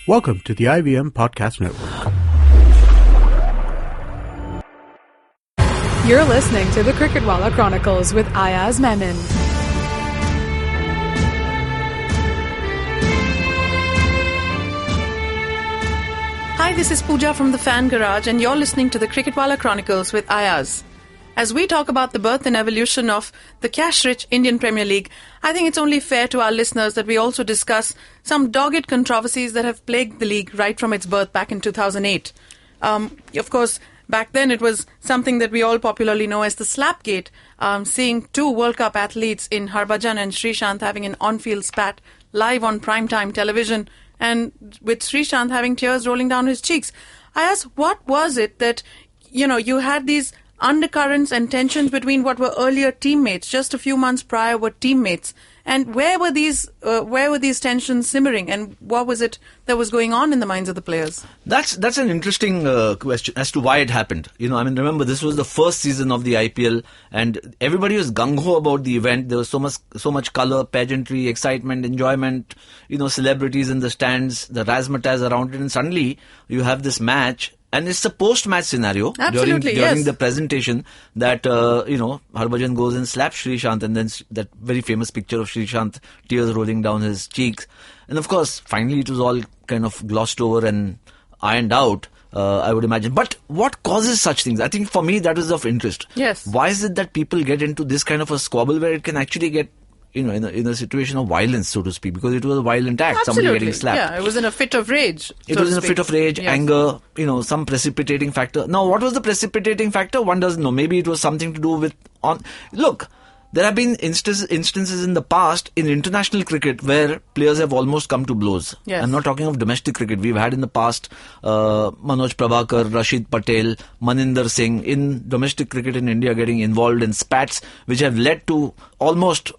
Welcome to the IVM Podcast Network. You're listening to the Cricketwala Chronicles with Ayaz Memon. Hi, this is Pooja from the Fan Garage, and you're listening to the Cricketwala Chronicles with Ayaz. As we talk about the birth and evolution of the cash-rich Indian Premier League, I think it's only fair to our listeners that we also discuss some dogged controversies that have plagued the league right from its birth back in 2008. Of course, back then it was something that we all popularly know as the Slapgate, seeing two World Cup athletes in Harbhajan and Sreesanth having an on-field spat live on primetime television, and with Sreesanth having tears rolling down his cheeks. I asked, what was it that, you had these undercurrents and tensions between what were earlier teammates, just a few months prior were teammates, and where were these tensions simmering, and what was it that was going on in the minds of the players? That's an interesting question as to why it happened. Remember, this was the first season of the IPL, and everybody was gung-ho about the event. There was so much colour, pageantry, excitement, enjoyment, celebrities in the stands, the razzmatazz around it, and suddenly you have this match. And it's a post-match scenario during the presentation that, Harbhajan goes and slaps Sreesanth, and then that very famous picture of Sreesanth, tears rolling down his cheeks. And of course, finally it was all kind of glossed over and ironed out, I would imagine. But what causes such things? I think for me that is of interest. Yes. Why is it that people get into this kind of a squabble where it can actually get in a situation of violence, so to speak, because it was a violent act, Absolutely. somebody getting slapped. Yeah, it was in a fit of rage. It was in a fit of rage, yes. anger, some precipitating factor. Now, what was the precipitating factor? One doesn't know. Maybe it was something to do with... Look, there have been instances in the past in international cricket where players have almost come to blows. Yes. I'm not talking of domestic cricket. We've had in the past Manoj Prabhakar, Rashid Patel, Maninder Singh in domestic cricket in India getting involved in spats which have led to almost...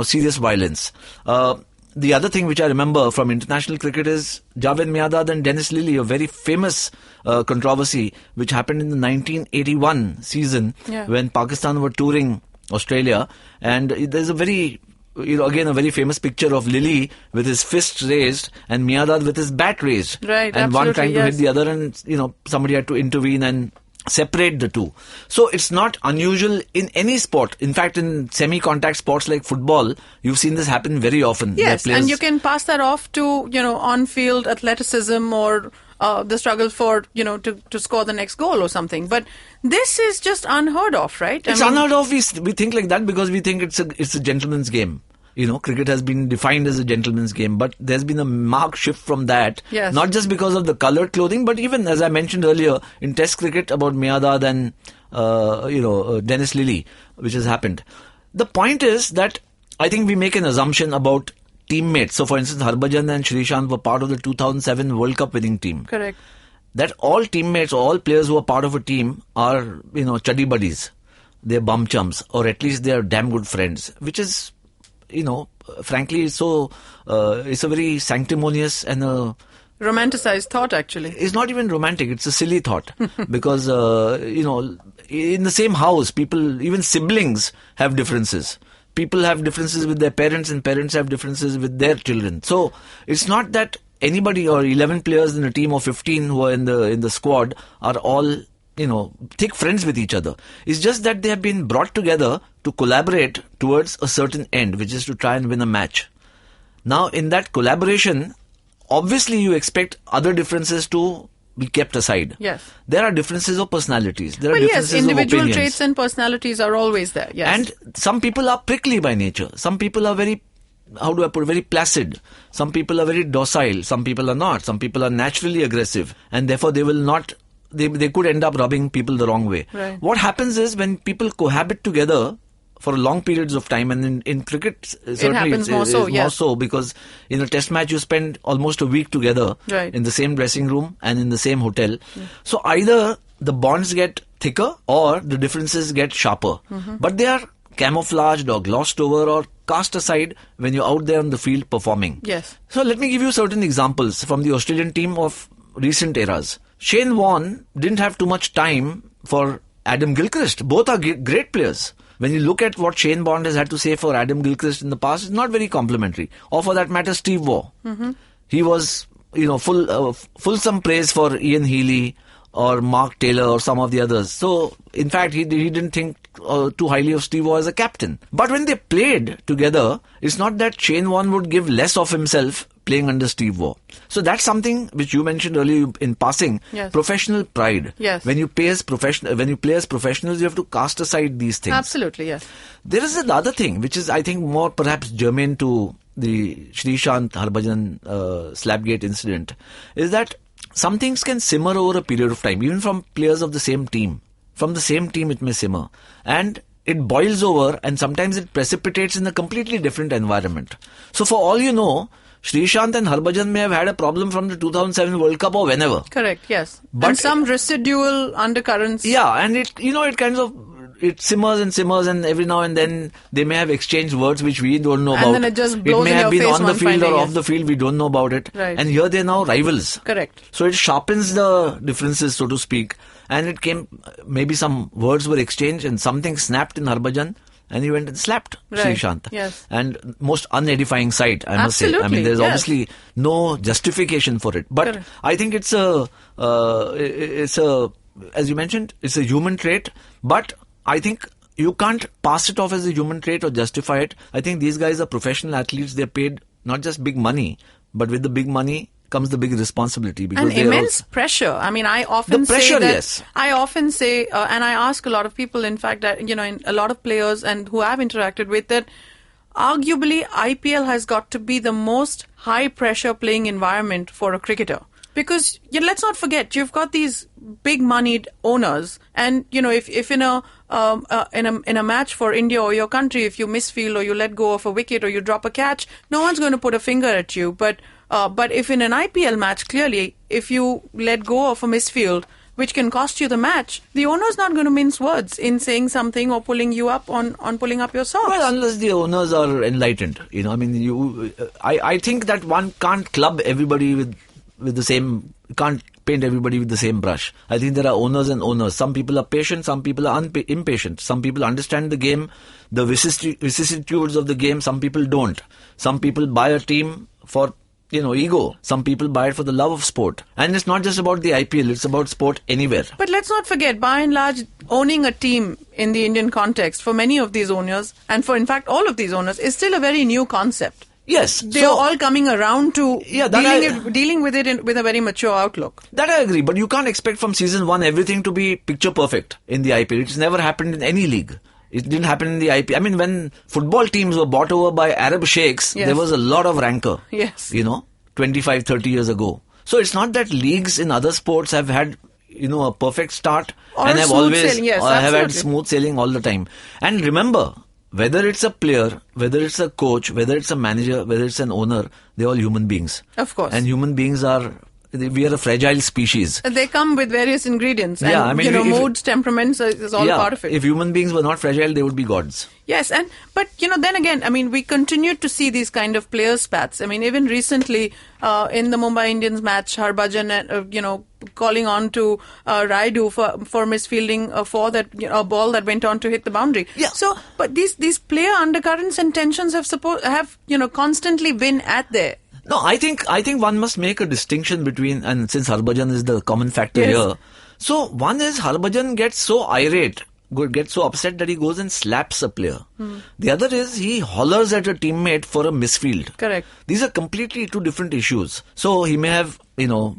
serious violence. The other thing which I remember from international cricket is Javed Miandad and Dennis Lillee, a very famous controversy which happened in the 1981 season when Pakistan were touring Australia, and there's a very a very famous picture of Lillee with his fist raised and Miandad with his bat raised, right? And one trying to hit the other, and somebody had to intervene and separate the two. So it's not unusual in any sport. In fact, in semi-contact sports like football, you've seen this happen very often. Yes, and you can pass that off to, on-field athleticism or the struggle for, to score the next goal or something. But this is just unheard of, right? It's unheard of. We think like that because we think it's a gentleman's game. Cricket has been defined as a gentleman's game, but there's been a marked shift from that. Yes. Not just because of the coloured clothing, but even, as I mentioned earlier, in Test cricket about Miandad and, Dennis Lillee, which has happened. The point is that I think we make an assumption about teammates. So, for instance, Harbhajan and Sreesanth were part of the 2007 World Cup winning team. Correct. That all teammates, all players who are part of a team are, chuddy buddies. They're bum chums, or at least they're damn good friends, which is... frankly, it's a very sanctimonious and a romanticized thought, actually. It's not even romantic, it's a silly thought. Because, in the same house, people, even siblings have differences. People have differences with their parents, and parents have differences with their children. So, it's not that anybody or 11 players in a team of 15 who are in the squad are all... thick friends with each other. It's just that they have been brought together to collaborate towards a certain end, which is to try and win a match. Now, in that collaboration, obviously you expect other differences to be kept aside. Yes. There are differences of personalities. There are differences of opinions. Individual traits and personalities are always there. Yes. And some people are prickly by nature. Some people are very... very placid. Some people are very docile. Some people are not. Some people are naturally aggressive. And therefore they will not... They could end up rubbing people the wrong way. Right. What happens is when people cohabit together for long periods of time, and in cricket certainly happens more so, because in a test match you spend almost a week together in the same dressing room and in the same hotel. So either the bonds get thicker or the differences get sharper. But they are camouflaged or glossed over or cast aside when you're out there on the field performing. Yes. So let me give you certain examples from the Australian team of recent eras. Shane Warne didn't have too much time for Adam Gilchrist. Both are great players. When you look at what Shane Bond has had to say for Adam Gilchrist in the past, it's not very complimentary. Or for that matter, Steve Waugh. He was fulsome praise for Ian Healy or Mark Taylor or some of the others. So, in fact, he didn't think too highly of Steve Waugh as a captain. But when they played together, it's not that Shane Warne would give less of himself playing under Steve Waugh. So that's something which you mentioned earlier in passing. Yes. Professional pride. Yes. When you play as professionals, you have to cast aside these things. Absolutely, yes. There is another thing which is, I think, more perhaps germane to the Sreesanth Harbhajan Slapgate incident, is that some things can simmer over a period of time, even from players of the same team. From the same team it may simmer. And it boils over, and sometimes it precipitates in a completely different environment. So for all you know, Sreesanth and Harbhajan may have had a problem from the 2007 World Cup or whenever. Correct, yes. But and some residual undercurrents. Yeah, and it kind of, it simmers, and every now and then they may have exchanged words which we don't know about. And then it just blows may in have your been face on the one field fine or day, off yes. the field, we don't know about it. Right. And here they're now rivals. Correct. So it sharpens the differences, so to speak. And it came, maybe some words were exchanged and something snapped in Harbhajan. And he went and slapped Right. Sreesanth. Yes. And most unedifying sight, I must say. I Absolutely, mean, there's yes. obviously no justification for it. But Correct. I think it's a, as you mentioned, it's a human trait. But I think you can't pass it off as a human trait or justify it. I think these guys are professional athletes. They're paid not just big money, but with the big money comes the big responsibility. Because And they're immense pressure. I mean, I often The pressure, say that. yes. I often say, and I ask a lot of people, in fact, that in a lot of players and who I've interacted with, that arguably IPL has got to be the most high pressure playing environment for a cricketer. Because let's not forget, you've got these big moneyed owners, and if in a match for India or your country, if you misfield or you let go of a wicket or you drop a catch, no one's going to put a finger at you. But if in an IPL match, clearly, if you let go of a misfield, which can cost you the match, the owner's not going to mince words in saying something or pulling you up on pulling up your socks. Well, unless the owners are enlightened, I mean, I think that one can't club everybody with the same, can't paint everybody with the same brush. I think there are owners and owners. Some people are patient, some people are impatient. Some people understand the game, the vicissitudes of the game. Some people don't. Some people buy a team for ego. Some people buy it for the love of sport. And it's not just about the IPL, it's about sport anywhere. But let's not forget, by and large, owning a team in the Indian context for many of these owners, and for in fact all of these owners, is still a very new concept. Yes. They are all coming around to dealing with it with a very mature outlook. That I agree, but you can't expect from season one everything to be picture perfect in the IPL. It's never happened in any league. It didn't happen in the IPL. I mean, when football teams were bought over by Arab sheikhs, Yes. there was a lot of rancor. Yes. 25, 30 years ago. So it's not that leagues in other sports have had, a perfect start Or and have smooth always sailing, yes, have had absolutely. smooth sailing all the time. And remember, whether it's a player, whether it's a coach, whether it's a manager, whether it's an owner, they're all human beings. Of course. And human beings we are a fragile species. They come with various ingredients. Yeah, and, I mean, moods, temperaments is all part of it. If human beings were not fragile, they would be gods. Yes, but then again, I mean, we continue to see these kind of player spats. I mean, even recently in the Mumbai Indians match, Harbhajan, calling on to Raidu for misfielding a ball that went on to hit the boundary. Yeah. So, but these player undercurrents and tensions have constantly been at there. No, I think one must make a distinction between, and since Harbhajan is the common factor Yes. here, so one is Harbhajan gets so irate, gets so upset that he goes and slaps a player. The other is he hollers at a teammate for a misfield. Correct. These are completely two different issues. So he may have,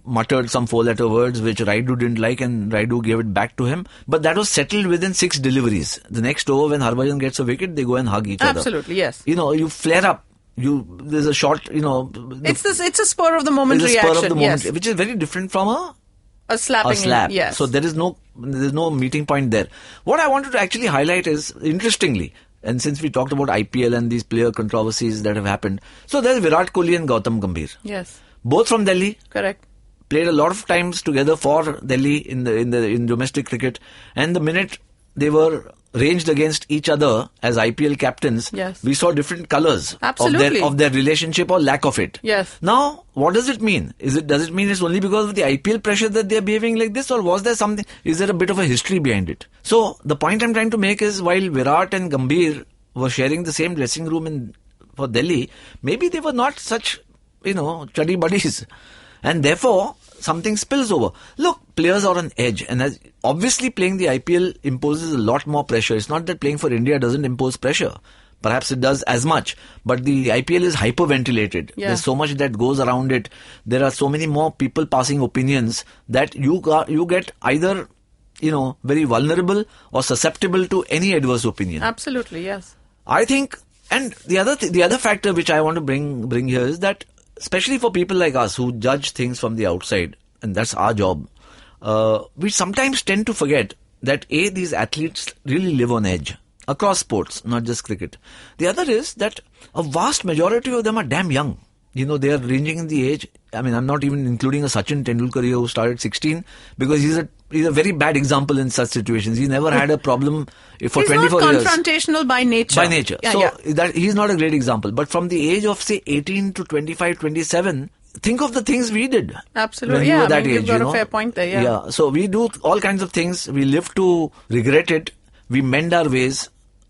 muttered some four-letter words which Raidu didn't like, and Raidu gave it back to him. But that was settled within 6 deliveries. The next over, when Harbhajan gets a wicket, they go and hug each other. Absolutely, yes. You flare up. There's a short, It's a spur of the moment there's a reaction. spur of the moment, yes. which is very different from A slapping. a slap. Yes. So there's no meeting point there. What I wanted to actually highlight is, interestingly, and since we talked about IPL and these player controversies that have happened, so there's Virat Kohli and Gautam Gambhir. Yes. Both from Delhi, Correct. played a lot of times together for Delhi in domestic cricket, and the minute they were ranged against each other as IPL captains, Yes. we saw different colours Absolutely. of their relationship or lack of it. Yes. Now, what does it mean? Does it mean it's only because of the IPL pressure that they're behaving like this, or was there something? Is there a bit of a history behind it? So the point I'm trying to make is, while Virat and Gambhir were sharing the same dressing room for Delhi, maybe they were not such chuddy buddies. And therefore, something spills over. Look, players are on edge, and obviously playing the IPL imposes a lot more pressure. It's not that playing for India doesn't impose pressure. Perhaps it does as much, but the IPL is hyperventilated. Yeah. There's so much that goes around it. There are so many more people passing opinions that you get either, very vulnerable or susceptible to any adverse opinion. Absolutely, yes. I think, and the other factor which I want to bring here is that, especially for people like us who judge things from the outside, and that's our job, we sometimes tend to forget that these athletes really live on edge across sports, not just cricket. The other is that a vast majority of them are damn young. They are ranging in the age. I mean, I'm not even including a Sachin Tendulkar here who started 16, because he's a very bad example in such situations. He never had a problem for 24 years. He's not confrontational by nature. By nature. That he's not a great example. But from the age of, say, 18 to 25, 27, think of the things we did. Absolutely. When we were that age, you've got a fair point there. Yeah. So we do all kinds of things. We live to regret it. We mend our ways.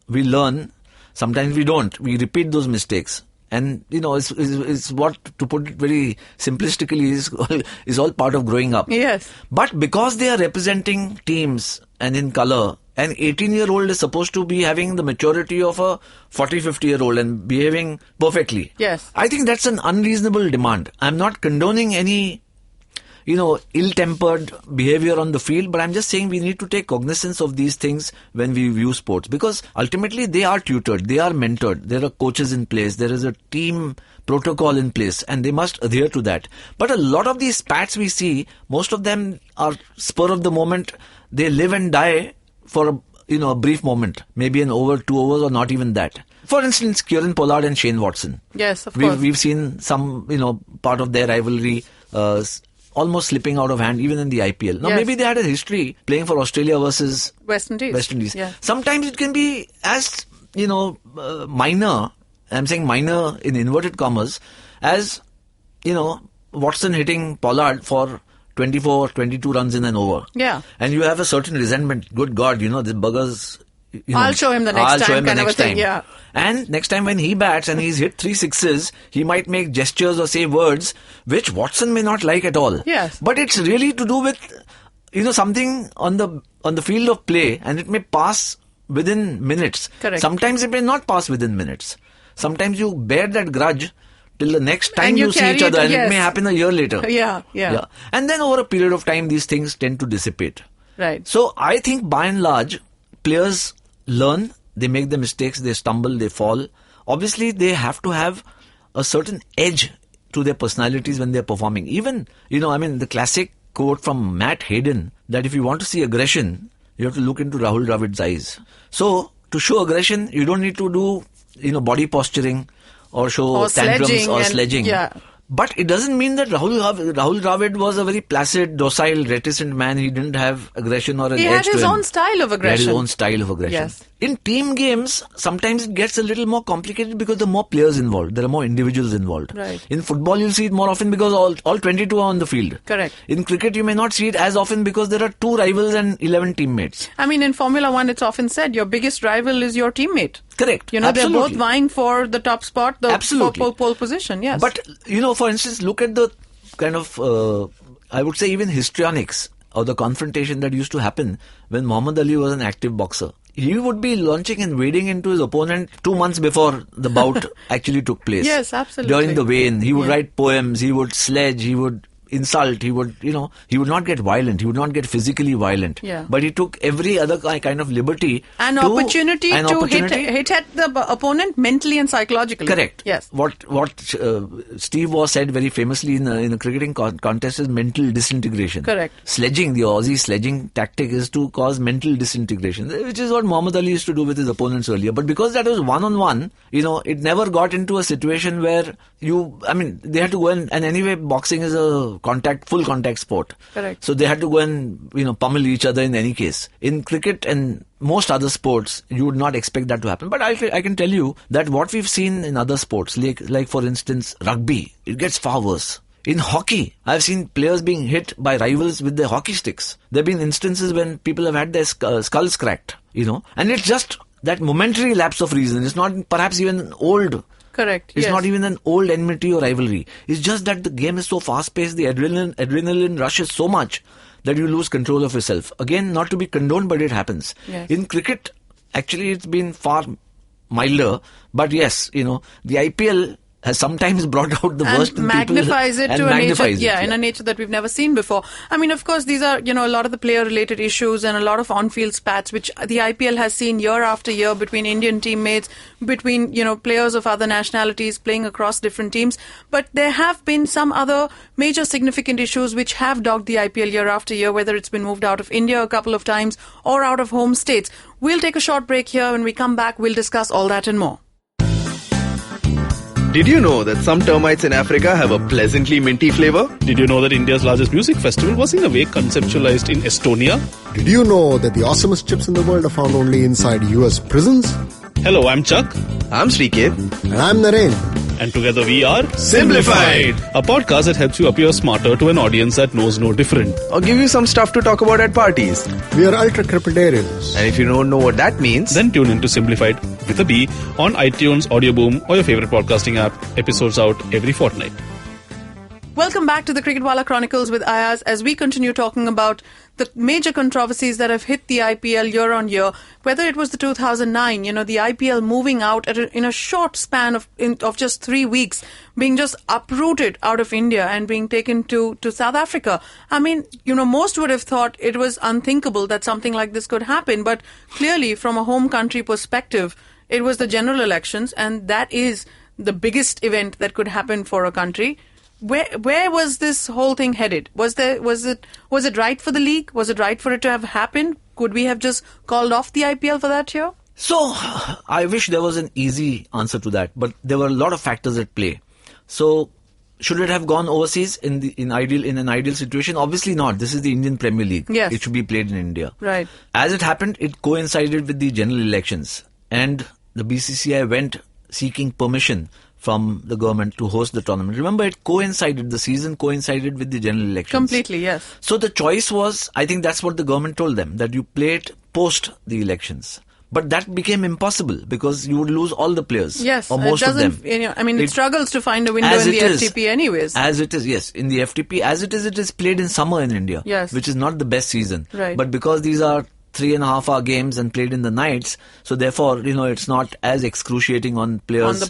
We learn. Sometimes we don't. We repeat those mistakes. And, it's what, to put it very simplistically, is all part of growing up. Yes. But because they are representing teams and in colour, an 18-year-old is supposed to be having the maturity of a 40, 50-year-old and behaving perfectly. Yes. I think that's an unreasonable demand. I'm not condoning any, ill-tempered behavior on the field, but I'm just saying we need to take cognizance of these things when we view sports, because ultimately they are tutored, they are mentored, there are coaches in place, there is a team protocol in place, and they must adhere to that. But a lot of these spats we see, most of them are spur of the moment. They live and die for a brief moment, maybe an over, 2 hours, or not even that. For instance, Kieran Pollard and Shane Watson. Yes, of course. We've seen some, part of their rivalry almost slipping out of hand, even in the IPL. Now, yes. Maybe they had a history playing for Australia versus West Indies. Yeah. Sometimes it can be as, minor, I'm saying minor in inverted commas, as, Watson hitting Pollard for 24, 22 runs in an over. Yeah. And you have a certain resentment. Good God, the buggers. I'll show him the next time, kind of a thing. Yeah. And next time when he bats and he's hit 3 sixes, he might make gestures or say words which Watson may not like at all. Yes. But it's really to do with, something on the field of play, and it may pass within minutes. Correct. Sometimes it may not pass within minutes. Sometimes you bear that grudge till the next time you see each other, and it may happen a year later. Yeah. And then over a period of time, these things tend to dissipate. Right. So I think by and large, players learn, they make the mistakes, they stumble, they fall. Obviously, they have to have a certain edge to their personalities when they're performing. Even, the classic quote from Matt Hayden, that if you want to see aggression, you have to look into Rahul Dravid's eyes. So, to show aggression, you don't need to do, body posturing or show tantrums or sledging. Yeah. But it doesn't mean that Rahul Dravid was a very placid, docile, reticent man. He didn't have aggression or an edge to him. He had his own style of aggression. He had his own style of aggression. Yes. In team games, sometimes it gets a little more complicated because there are more players involved. There are more individuals involved. Right. In football, you'll see it more often because all 22 are on the field. Correct. In cricket, you may not see it as often because there are 2 rivals and 11 teammates. I mean, in Formula 1, it's often said your biggest rival is your teammate. Correct. They're both vying for the top spot, for pole position, yes. But, for instance, look at the kind of, I would say even histrionics or the confrontation that used to happen when Muhammad Ali was an active boxer. He would be launching and wading into his opponent 2 months before the bout actually took place. Yes, absolutely. During the weigh-in, he would write poems, he would sledge, he would insult, he would not get violent, he would not get physically violent. Yeah. But he took every other kind of liberty. An opportunity to hit at the opponent mentally and psychologically. Correct. Yes. What Steve Waugh said very famously in a cricketing contest is mental disintegration. Correct. Sledging, the Aussie sledging tactic is to cause mental disintegration, which is what Muhammad Ali used to do with his opponents earlier. But because that was one-on-one, it never got into a situation where they had to go and anyway, boxing is a full contact sport. Correct. So they had to go and, pummel each other in any case. In cricket and most other sports, you would not expect that to happen. But I can tell you that what we've seen in other sports, like for instance, rugby, it gets far worse. In hockey, I've seen players being hit by rivals with their hockey sticks. There have been instances when people have had their skulls cracked, and it's just that momentary lapse of reason. It's not perhaps even old Correct. It's yes. not even an old enmity or rivalry. It's just that the game is so fast-paced, the adrenaline rushes so much that you lose control of yourself. Again, not to be condoned, but it happens. Yes. In cricket, actually, it's been far milder. But yes, the IPL has sometimes brought out the worst in magnifies people. it And to a nature, magnifies it, in a nature that we've never seen before. I mean, of course, these are, a lot of the player-related issues and a lot of on-field spats, which the IPL has seen year after year between Indian teammates, between, players of other nationalities playing across different teams. But there have been some other major significant issues which have dogged the IPL year after year, whether it's been moved out of India a couple of times or out of home states. We'll take a short break here. When we come back, we'll discuss all that and more. Did you know that some termites in Africa have a pleasantly minty flavor? Did you know that India's largest music festival was in a way conceptualized in Estonia? Did you know that the awesomest chips in the world are found only inside US prisons? Hello, I'm Chuck. I'm Sriket. And I'm Naren. And together we are Simplified, a podcast that helps you appear smarter to an audience that knows no different. or give you some stuff to talk about at parties. We are ultra crepidarians. And if you don't know what that means, Then tune into Simplified with a B on iTunes, Audioboom, or your favorite podcasting app. Episodes out every fortnight. Welcome back to the Cricketwala Chronicles with Ayaz as we continue talking about the major controversies that have hit the IPL year on year, whether it was the 2009, the IPL moving out in a short span of just 3 weeks, being just uprooted out of India and being taken to South Africa. I mean, most would have thought it was unthinkable that something like this could happen, but clearly from a home country perspective, it was the general elections, and that is the biggest event that could happen for a country. Where was this whole thing headed? Was it right for the league? Was it right for it to have happened? Could we have just called off the IPL for that year? So, I wish there was an easy answer to that, but there were a lot of factors at play. So, should it have gone overseas in an ideal situation? Obviously not. This is the Indian Premier League. Yes. It should be played in India. Right. As it happened, it coincided with the general elections, and the BCCI went seeking permission from the government to host the tournament. Remember, the season coincided with the general elections. Completely, yes. So the choice was, I think that's what the government told them, that you play it post the elections. But that became impossible because you would lose all the players. Yes, or most of them. it struggles to find a window As in the it is. FTP anyways. As it is, yes. In the FTP, as it is played in summer in India. Yes. Which is not the best season. Right. But because these are 3.5-hour games and played in the nights, so therefore, it's not as excruciating on players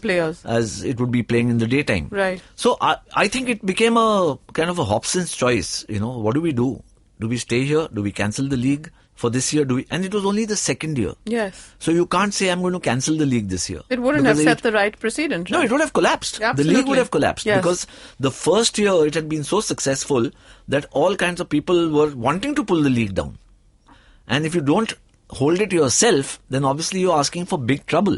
as it would be playing in the daytime. Right. So I think it became a kind of a Hobson's choice. What do we do? Do we stay here? Do we cancel the league for this year? And it was only the second year. Yes. So you can't say I'm going to cancel the league this year. It wouldn't have set the right precedent. No, right? it would have collapsed. Absolutely. The league would have collapsed Yes. because the first year it had been so successful that all kinds of people were wanting to pull the league down. And if you don't hold it yourself, then obviously you're asking for big trouble.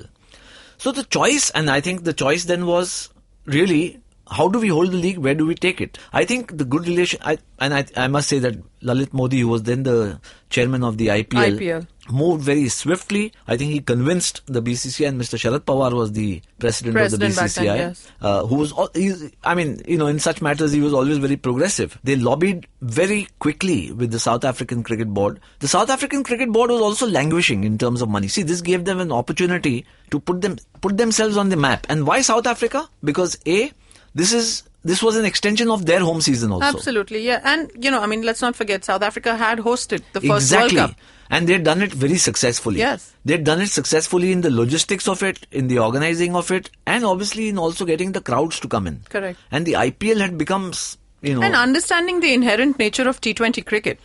So the choice, and I think the choice then was really, how do we hold the league? Where do we take it? I think the good relation, I must say that Lalit Modi, who was then the chairman of the IPL, moved very swiftly. I think he convinced the BCCI, and Mr. Sharad Pawar was the president of the BCCI, back then, yes. who was, in such matters he was always very progressive. They lobbied very quickly with the South African Cricket Board. The South African Cricket Board was also languishing in terms of money. See, this gave them an opportunity to put themselves on the map. And why South Africa? Because this was an extension of their home season also. Absolutely, yeah. And, let's not forget, South Africa had hosted the first Exactly. World Cup. And they'd done it very successfully. Yes. They'd done it successfully in the logistics of it, in the organizing of it, and obviously in also getting the crowds to come in. Correct. And the IPL had become, And understanding the inherent nature of T20 cricket.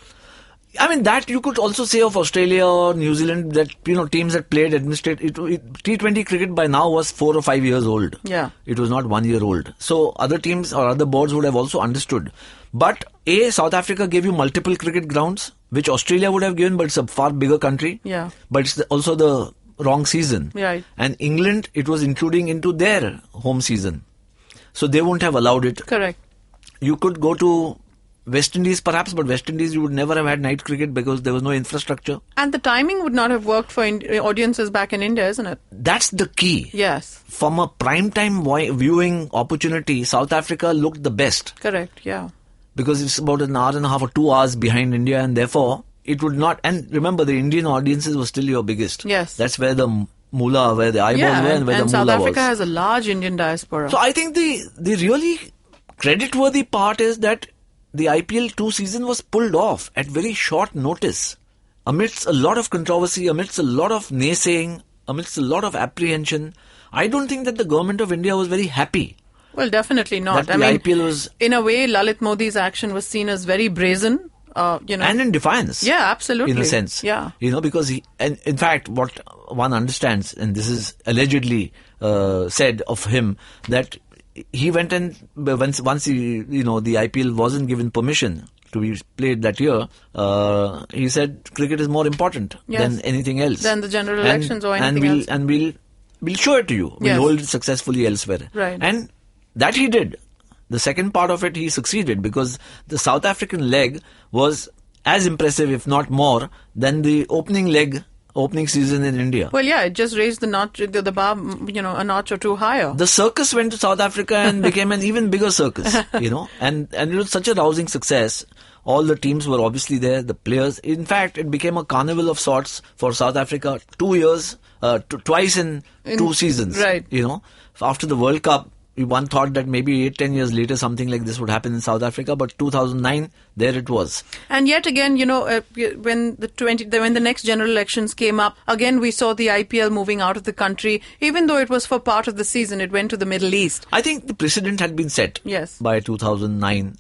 That you could also say of Australia or New Zealand, that, teams that played T20 cricket by now was 4 or 5 years old. Yeah. It was not 1 year old. So other teams or other boards would have also understood. But South Africa gave you multiple cricket grounds, which Australia would have given, but it's a far bigger country. Yeah. But it's also the wrong season. Right. And England, it was including into their home season. So they wouldn't have allowed it. Correct. You could go to West Indies perhaps, but West Indies you would never have had night cricket because there was no infrastructure. And the timing would not have worked for audiences back in India, isn't it? That's the key. Yes. From a prime-time viewing opportunity, South Africa looked the best. Correct, yeah. Because it's about an hour and a half or 2 hours behind India, and therefore it would not. And remember, the Indian audiences were still your biggest. Yes. That's where the moolah, where the eyeballs were and where the South moolah Africa was. has a large Indian diaspora. So I think the really credit-worthy part is that the IPL 2 season was pulled off at very short notice, amidst a lot of controversy, amidst a lot of naysaying, amidst a lot of apprehension. I don't think that the government of India was very happy. Well, definitely not. That the IPL was, in a way, Lalit Modi's action was seen as very brazen. And in defiance. Yeah, absolutely. In a sense. Yeah. Because and in fact, what one understands, and this is allegedly said of him, that he went and once he, the IPL wasn't given permission to be played that year, he said cricket is more important than anything else. Than the general elections or anything else. And we'll show it to you. We'll hold it successfully elsewhere. Right. And that he did. The second part of it, he succeeded, because the South African leg was as impressive, if not more, than the opening season in India. Well, yeah, it just raised the bar, a notch or two higher. The circus went to South Africa and became an even bigger circus, and it was such a rousing success. All the teams were obviously there, the players. In fact, it became a carnival of sorts for South Africa. 2 years, twice in 2 seasons. Right. After the World Cup, one thought that maybe 8-10 years later something like this would happen in South Africa, but 2009, there it was. And yet again, when the next general elections came up, again we saw the IPL moving out of the country. Even though it was for part of the season, it went to the Middle East. I think the precedent had been set by 2009,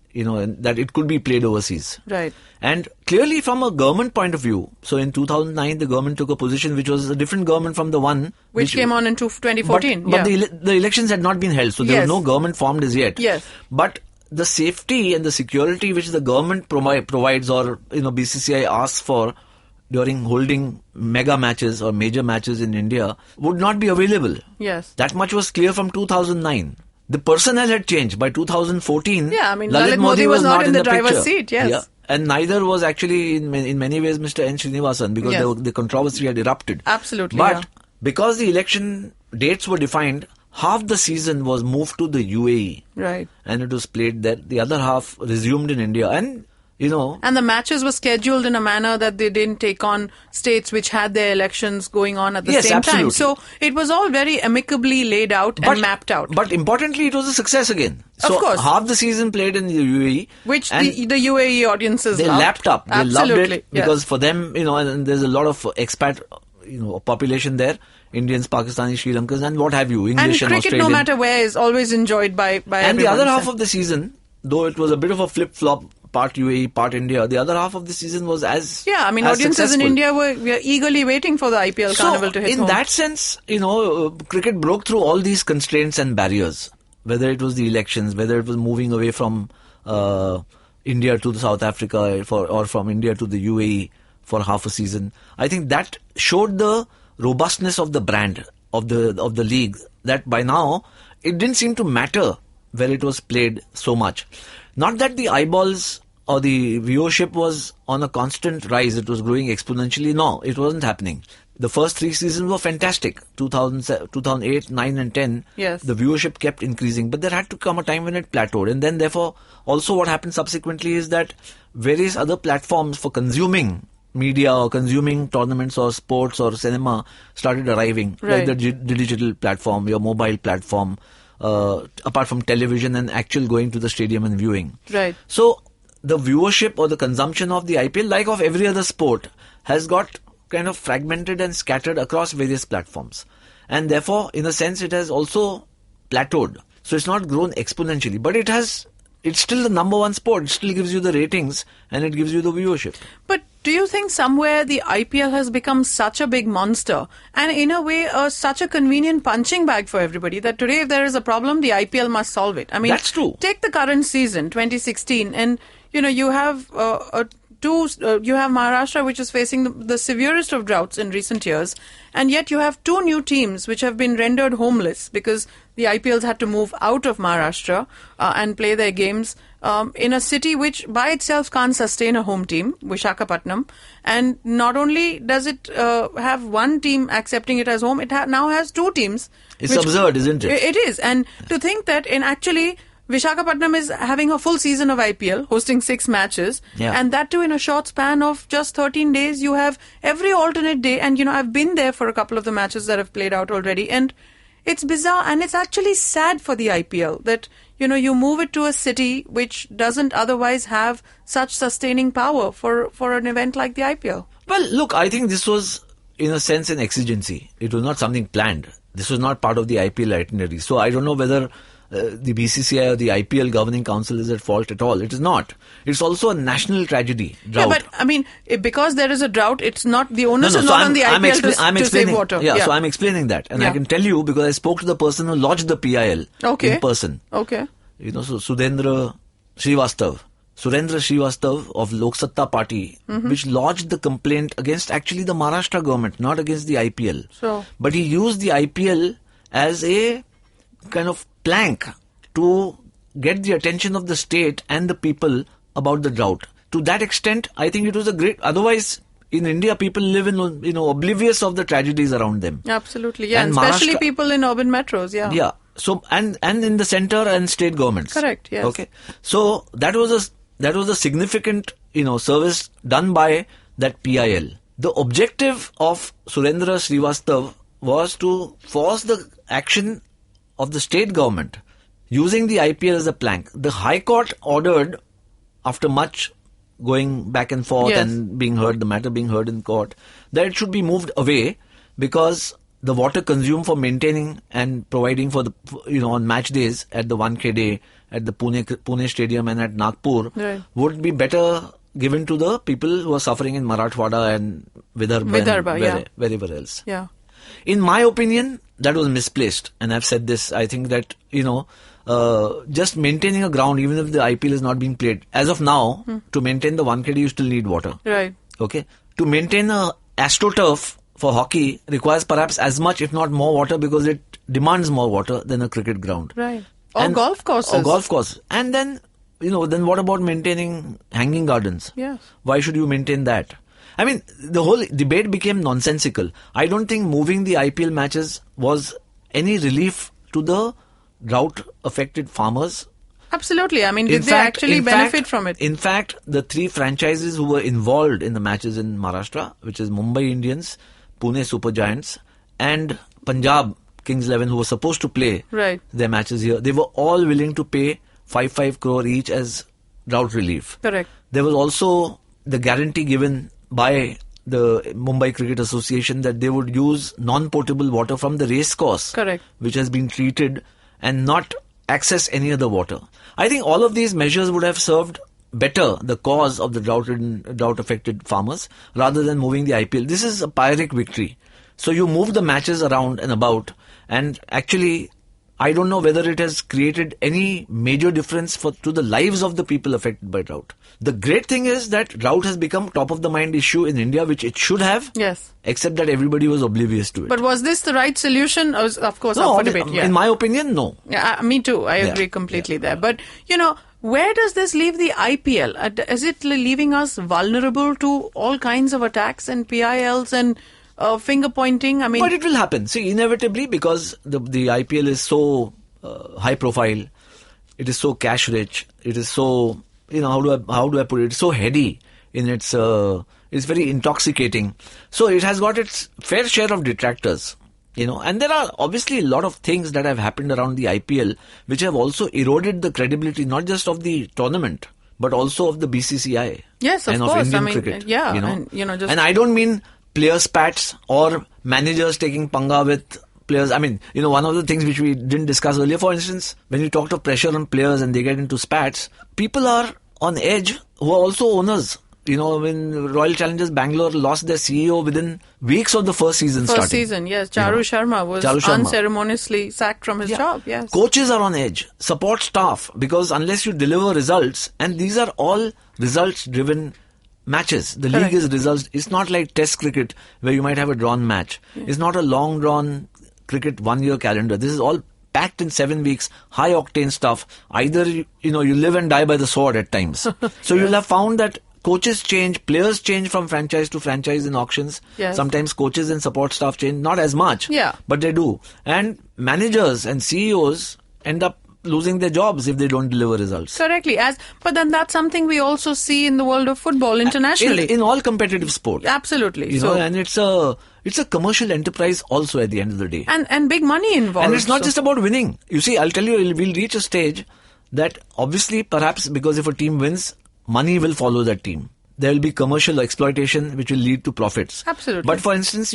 that it could be played overseas. Right. And clearly from a government point of view, so in 2009 the government took a position which was a different government from the one which came on in 2014. But the elections had not been held, so there was no government formed as yet. Yes. But the safety and the security which the government provides, or BCCI asks for during holding mega matches or major matches in India, would not be available. Yes. That much was clear from 2009. The personnel had changed. By 2014, Lalit Modi was not in the driver's seat, yes. Yeah. And neither was actually, in many ways, Mr. N. Srinivasan, because the controversy had erupted. Absolutely, But because the election dates were defined, half the season was moved to the UAE. Right. And it was played there. The other half resumed in India. And, And the matches were scheduled in a manner that they didn't take on states which had their elections going on at the same time. So it was all very amicably laid out and mapped out. But importantly, it was a success again. So of course. Half the season played in the UAE. Which the UAE audiences they loved. Lapped up. They Absolutely. loved it because for them, and there's a lot of expat, population there. Indians, Pakistanis, Sri Lankans and what have you, English and cricket, Australian. no matter where, is always enjoyed by And everyone. the other half of the season, though it was a bit of a flip-flop, part UAE, part India, the other half of the season was as audiences successful. in India were eagerly waiting for the IPL carnival to hit in home. that sense, cricket broke through all these constraints and barriers, whether it was the elections, whether it was moving away from India to South Africa or from India to the UAE for half a season. I think that showed the robustness of the brand of the league, that by now it didn't seem to matter where it was played so much. Not that the eyeballs or the viewership was on a constant rise, it was growing exponentially. No, it wasn't happening. The first 3 seasons were fantastic. 2008, 9 and 10, yes. The viewership kept increasing. But there had to come a time when it plateaued. And then therefore, also what happened subsequently is that various other platforms for consuming media or consuming tournaments or sports or cinema started arriving. Right. Like the digital platform, your mobile platform, apart from television and actual going to the stadium and viewing. Right. So the viewership or the consumption of the IPL, like of every other sport, has got kind of fragmented and scattered across various platforms. And therefore, in a sense, it has also plateaued. So it's not grown exponentially, but it's still the number one sport. It still gives you the ratings and it gives you the viewership. But do you think somewhere the IPL has become such a big monster and in a way such a convenient punching bag for everybody that today if there is a problem, the IPL must solve it? I mean, that's true. Take the current season, 2016, and you have you have Maharashtra, which is facing the severest of droughts in recent years, and yet you have 2 new teams which have been rendered homeless because the IPLs had to move out of Maharashtra and play their games in a city which by itself can't sustain a home team, Visakhapatnam. And not only does it have one team accepting it as home, it now has 2 teams. It's absurd, isn't it? It is. And to think that in actually Visakhapatnam is having a full season of IPL, hosting 6 matches. Yeah. And that too in a short span of just 13 days. You have every alternate day. And, I've been there for a couple of the matches that have played out already. And it's bizarre and it's actually sad for the IPL that, you move it to a city which doesn't otherwise have such sustaining power for an event like the IPL. Well, look, I think this was, in a sense, an exigency. It was not something planned. This was not part of the IPL itinerary. So I don't know whether the BCCI or the IPL governing council is at fault at all. It is not. It's also a national tragedy. Drought. Yeah, but I mean, because there is a drought, it's not the onus is so not on the IPL to save explaining, water. Yeah, so I'm explaining that, and I can tell you because I spoke to the person who lodged the PIL in person. Okay. So Surendra Srivastav of Lok Satta Party, which lodged the complaint against actually the Maharashtra government, not against the IPL. So, but he used the IPL as a kind of plank to get the attention of the state and the people about the drought. To that extent, I think it was a great. Otherwise, in India, people live in oblivious of the tragedies around them. Absolutely, yeah, And especially Maharashtra- people in urban metros. Yeah. Yeah. So and in the center and state governments. Correct. Yes. Okay. So that was a significant service done by that PIL. The objective of Surendra Srivastav was to force the action of the state government using the IPL as a plank. The High Court ordered, after much going back and forth and the matter being heard in court, that it should be moved away because the water consumed for maintaining and providing for the on match days at the 1K day at the Pune Stadium and at Nagpur would be better given to the people who are suffering in Marathwada and Vidarbha and wherever else. Yeah. In my opinion, that was misplaced, and I've said this. I think that just maintaining a ground, even if the IPL is not being played, as of now, to maintain the 1KD, you still need water. Right. Okay. To maintain a AstroTurf for hockey requires perhaps as much, if not more, water because it demands more water than a cricket ground. Right. Or golf courses. And then, then what about maintaining hanging gardens? Yes. Why should you maintain that? I mean, the whole debate became nonsensical. I don't think moving the IPL matches was any relief to the drought-affected farmers. Absolutely. I mean, did they actually benefit from it? In fact, the 3 franchises who were involved in the matches in Maharashtra, which is Mumbai Indians, Pune Super Giants, and Punjab Kings 11, who were supposed to play their matches here, they were all willing to pay 5 crore each as drought relief. Correct. There was also the guarantee given by the Mumbai Cricket Association that they would use non-potable water from the race course, which has been treated, and not access any other water. I think all of these measures would have served better the cause of the drought-affected farmers rather than moving the IPL. This is a Pyrrhic victory. So you move the matches around and about, and actually I don't know whether it has created any major difference to the lives of the people affected by drought. The great thing is that drought has become top of the mind issue in India, which it should have. Yes. Except that everybody was oblivious to it. But was this the right solution? Of course, no, up for debate. In my opinion, no. Yeah, me too. I agree completely there. But, where does this leave the IPL? Is it leaving us vulnerable to all kinds of attacks and PILs and finger pointing? I mean, but it will happen. See, inevitably, because the IPL is so high profile, it is so cash rich, it is so, how do I put it? It's so heady in its. It's very intoxicating. So it has got its fair share of detractors. And there are obviously a lot of things that have happened around the IPL which have also eroded the credibility not just of the tournament but also of the BCCI. Yes, of and course. of Indian cricket. Yeah, and I don't mean player spats or managers taking panga with players. I mean, one of the things which we didn't discuss earlier, for instance, when you talk of pressure on players and they get into spats, people are on edge who are also owners. When Royal Challengers Bangalore lost their CEO within weeks of the first season starting. Yes. Charu Sharma was unceremoniously sacked from his job, yes. Coaches are on edge. Support staff, because unless you deliver results, and these are all results-driven matches. The league is results. It's not like Test cricket where you might have a drawn match. Yeah. It's not a long-drawn cricket 1-year calendar. This is all packed in 7 weeks, high-octane stuff. Either, you live and die by the sword at times. So you'll have found that coaches change, players change from franchise to franchise in auctions. Yes. Sometimes coaches and support staff change, not as much, but they do. And managers and CEOs end up losing their jobs if they don't deliver results. Correctly. But then that's something we also see in the world of football internationally. In all competitive sports. Absolutely. You know, and it's a commercial enterprise also at the end of the day. And big money involved. And it's not just about winning. You see, I'll tell you, we'll reach a stage that obviously, perhaps because if a team wins, money will follow that team. There will be commercial exploitation which will lead to profits. Absolutely. But for instance,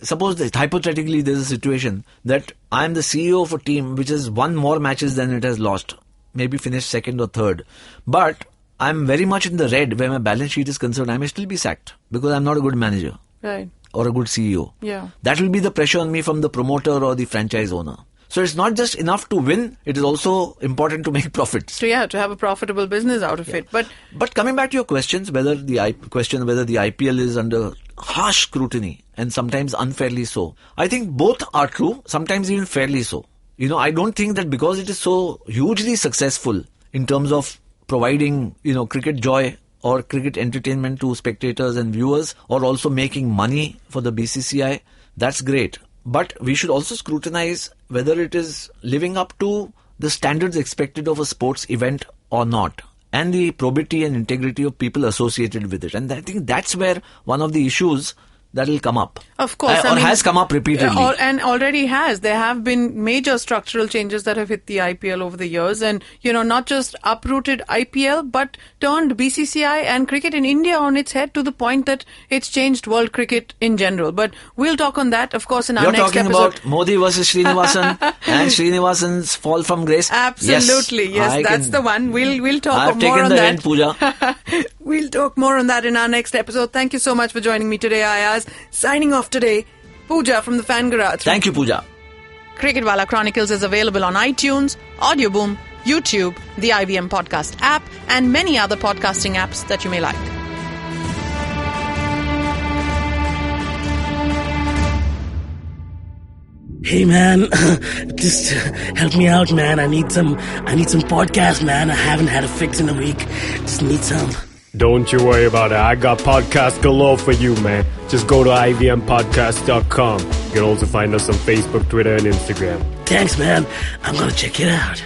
suppose that hypothetically there's a situation that I'm the CEO of a team which has won more matches than it has lost. Maybe finished second or third. But I'm very much in the red where my balance sheet is concerned. I may still be sacked because I'm not a good manager. Right. Or a good CEO. Yeah. That will be the pressure on me from the promoter or the franchise owner. So it's not just enough to win, it is also important to make profits. So to have a profitable business out of it. But coming back to your questions, whether the IPL is under harsh scrutiny and sometimes unfairly so, I think both are true, sometimes even fairly so. You know, I don't think that because it is so hugely successful in terms of providing, cricket joy or cricket entertainment to spectators and viewers, or also making money for the BCCI, that's great. But we should also scrutinize whether it is living up to the standards expected of a sports event or not, and the probity and integrity of people associated with it. And I think that's where one of the issues that will come up. Of course. Has come up repeatedly. And already has. There have been major structural changes that have hit the IPL over the years, and, not just uprooted IPL, but turned BCCI and cricket in India on its head to the point that it's changed world cricket in general. But we'll talk on that, of course, in our next episode. You're talking about Modi versus Srinivasan and Srinivasan's fall from grace? Absolutely. Yes, that's the one. We'll talk more on that. I've taken the hint, Pooja. We'll talk more on that in our next episode. Thank you so much for joining me today, Ayaz. Signing off today, Pooja from the Fan Garage. Thank you, Pooja. Cricket Wala Chronicles is available on iTunes, Audioboom, YouTube, the IVM Podcast app, and many other podcasting apps that you may like. Hey man, just help me out, man. I need some podcast, man. I haven't had a fix in a week. Just need some. Don't you worry about it. I got podcast galore for you, man. Just go to ivmpodcast.com. You can also find us on Facebook, Twitter, and Instagram. Thanks, man. I'm gonna check it out.